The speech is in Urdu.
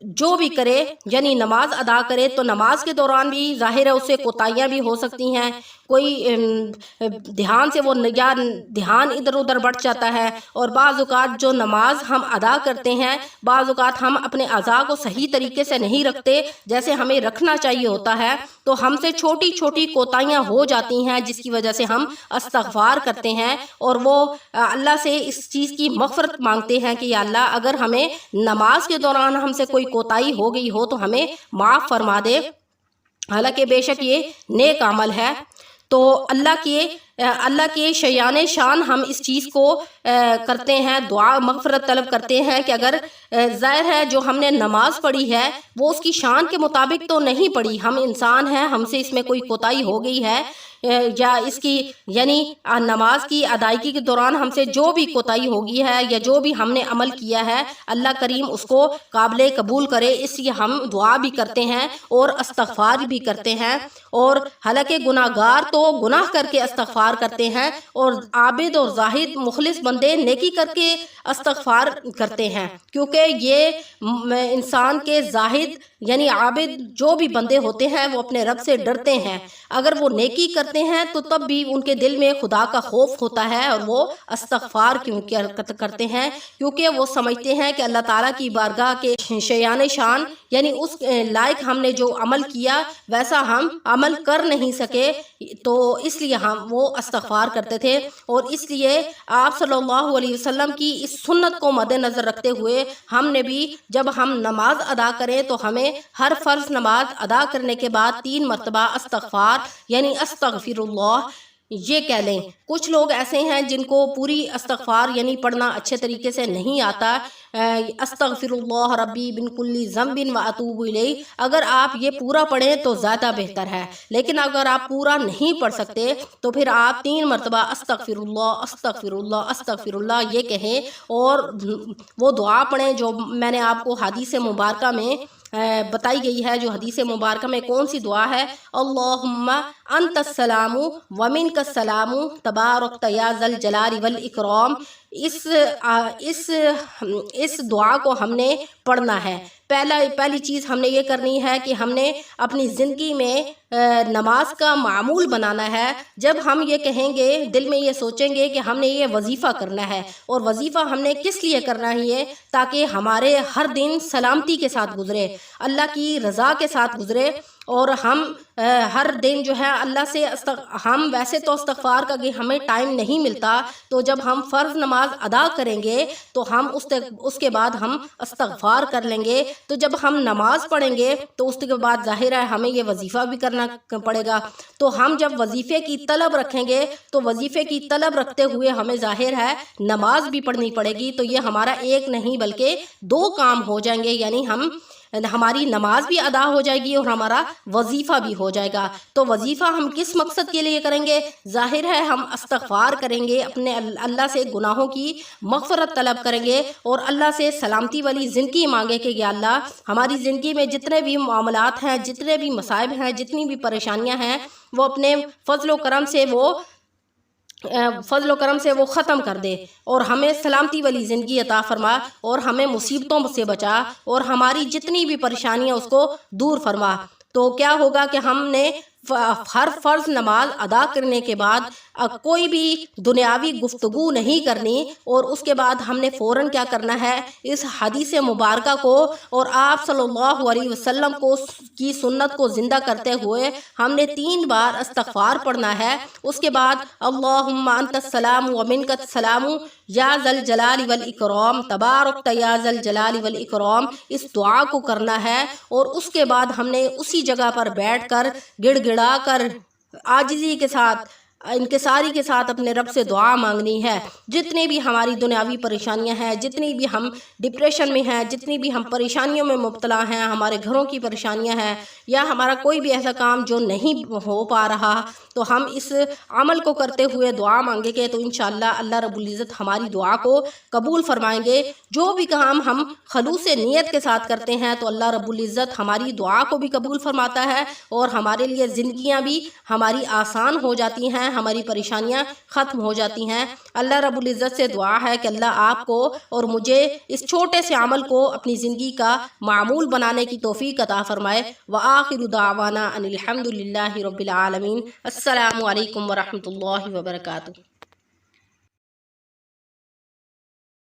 جو بھی کرے یعنی نماز ادا کرے تو نماز کے دوران بھی ظاہر ہے اسے کوتاہیاں بھی ہو سکتی ہیں، کوئی دھیان سے وہ یا دھیان ادھر ادھر بٹ جاتا ہے، اور بعض اوقات جو نماز ہم ادا کرتے ہیں بعض اوقات ہم اپنے اعضاء کو صحیح طریقے سے نہیں رکھتے جیسے ہمیں رکھنا چاہیے ہوتا ہے، تو ہم سے چھوٹی چھوٹی کوتاہیاں ہو جاتی ہیں جس کی وجہ سے ہم استغفار کرتے ہیں، اور وہ اللہ سے اس چیز کی مغفرت مانگتے ہیں کہ یا اللہ اگر ہمیں نماز کے دوران ہم سے کوئی کوتاہی ہو گئی ہو تو ہمیں معاف فرما دے، حالانکہ بے شک یہ نیک عمل ہے۔ تو اللہ کے شیان شان ہم اس چیز کو کرتے ہیں، دعا مغفرت طلب کرتے ہیں کہ اگر ظاہر ہے جو ہم نے نماز پڑھی ہے وہ اس کی شان کے مطابق تو نہیں پڑھی، ہم انسان ہیں، ہم سے اس میں کوئی کوتاہی ہو گئی ہے، یا اس کی یعنی نماز کی ادائیگی کے دوران ہم سے جو بھی کوتاہی ہوگی ہے یا جو بھی ہم نے عمل کیا ہے اللہ کریم اس کو قابل قبول کرے، اس لیے ہم دعا بھی کرتے ہیں اور استغفار بھی کرتے ہیں۔ اور حالانکہ گناہ گار تو گناہ کر کے استغفار کرتے ہیں، اور عابد اور زاہد مخلص بندے نیکی کر کے استغفار کرتے ہیں، کیونکہ یہ انسان کے زاہد یعنی عابد جو بھی بندے ہوتے ہیں وہ اپنے رب سے ڈرتے ہیں، اگر وہ نیکی کرتے ہیں تو تب بھی ان کے دل میں خدا کا خوف ہوتا ہے اور وہ استغفار کیوں کرتے ہیں، کیونکہ وہ سمجھتے ہیں کہ اللہ تعالیٰ کی بارگاہ کے شیان شان یعنی اس لائق ہم نے جو عمل کیا ویسا ہم عمل کر نہیں سکے، تو اس لیے وہ استغفار کرتے تھے۔ اور اس لیے آپ صلی اللہ علیہ وسلم کی اس سنت کو مد نظر رکھتے ہوئے ہم نے بھی جب ہم نماز ادا کریں تو ہمیں ہر فرض نماز ادا کرنے کے بعد 3 مرتبہ استغفار یعنی استغفر اللہ یہ کہہ لیں۔ کچھ لوگ ایسے ہیں جن کو پوری استغفار یعنی پڑھنا اچھے طریقے سے نہیں آتا، استغفر اللہ ربی من کل ذنب و اتوب الیہ، اگر آپ یہ پورا پڑھیں تو زیادہ بہتر ہے، لیکن اگر آپ پورا نہیں پڑھ سکتے تو پھر آپ 3 مرتبہ استغفر اللہ استغفر اللہ استغفر اللہ یہ کہیں، اور وہ دعا پڑھیں جو میں نے آپ کو حدیث مبارکہ میں بتائی گئی ہے۔ جو حدیث مبارکہ میں کون سی دعا ہے؟ اللہم انت السلام ومنک السلام تبارکت یا ذا الجلال والاکرام، اس دعا کو ہم نے پڑھنا ہے۔ پہلی چیز ہم نے یہ کرنی ہے کہ ہم نے اپنی زندگی میں نماز کا معمول بنانا ہے۔ جب ہم یہ کہیں گے دل میں یہ سوچیں گے کہ ہم نے یہ وظیفہ کرنا ہے، اور وظیفہ ہم نے کس لیے کرنا ہے تاکہ ہمارے ہر دن سلامتی کے ساتھ گزرے، اللہ کی رضا کے ساتھ گزرے، اور ہم ہر دن جو ہے اللہ سے ہم ویسے تو استغفار کا کہ ہمیں ٹائم نہیں ملتا، تو جب ہم فرض نماز ادا کریں گے تو ہم اس کے بعد ہم استغفار کر لیں گے، تو جب ہم نماز پڑھیں گے تو اس کے بعد ظاہر ہے ہمیں یہ وظیفہ بھی کرنا پڑے گا، تو ہم جب وظیفے کی طلب رکھیں گے تو وظیفے کی طلب رکھتے ہوئے ہمیں ظاہر ہے نماز بھی پڑھنی پڑے گی، تو یہ ہمارا ایک نہیں بلکہ 2 کام ہو جائیں گے، یعنی ہماری نماز بھی ادا ہو جائے گی اور ہمارا وظیفہ بھی ہو جائے گا۔ تو وظیفہ ہم کس مقصد کے لیے کریں گے؟ ظاہر ہے ہم استغفار کریں گے، اپنے اللہ سے گناہوں کی مغفرت طلب کریں گے اور اللہ سے سلامتی والی زندگی مانگے کہ یا اللہ ہماری زندگی میں جتنے بھی معاملات ہیں، جتنے بھی مصائب ہیں، جتنی بھی پریشانیاں ہیں، وہ اپنے فضل و کرم سے وہ ختم کر دے اور ہمیں سلامتی والی زندگی عطا فرما، اور ہمیں مصیبتوں سے بچا، اور ہماری جتنی بھی پریشانیاں اس کو دور فرما۔ تو کیا ہوگا کہ ہم نے ہر فرض نماز ادا کرنے کے بعد کوئی بھی دنیاوی گفتگو نہیں کرنی، اور اس کے بعد ہم نے فوراً کیا کرنا ہے، اس حدیث مبارکہ کو اور آپ صلی اللہ علیہ وسلم کی سنت کو زندہ کرتے ہوئے ہم نے 3 بار استغفار پڑھنا ہے۔ اس کے بعد اللہم انت السلام ومنک السلام یا ذا الجلال والاکرام تبارکت یا ذا الجلال والاکرام، اس دعا کو کرنا ہے، اور اس کے بعد ہم نے اسی جگہ پر بیٹھ کر گڑ گڑا کر عاجزی کے ساتھ انکساری کے ساتھ اپنے رب سے دعا مانگنی ہے۔ جتنی بھی ہماری دنیاوی پریشانیاں ہیں، جتنی بھی ہم ڈپریشن میں ہیں، جتنی بھی ہم پریشانیوں میں مبتلا ہیں، ہمارے گھروں کی پریشانیاں ہیں، یا ہمارا کوئی بھی ایسا کام جو نہیں ہو پا رہا، تو ہم اس عمل کو کرتے ہوئے دعا مانگیں گے تو انشاءاللہ اللہ رب العزت ہماری دعا کو قبول فرمائیں گے۔ جو بھی کام ہم خلوص نیت کے ساتھ کرتے ہیں تو اللہ رب العزت ہماری دعا کو بھی قبول فرماتا ہے، اور ہمارے لیے زندگیاں بھی ہماری آسان ہو جاتی ہیں، ہماری پریشانیاں ختم ہو جاتی ہیں۔ اللہ رب العزت سے دعا ہے کہ اللہ آپ کو اور مجھے اس چھوٹے سے عمل کو اپنی زندگی کا معمول بنانے کی توفیق عطا فرمائے۔ وآخر دعوانا ان الحمد للہ رب العالمین۔ السلام علیکم ورحمۃ اللہ وبرکاتہ۔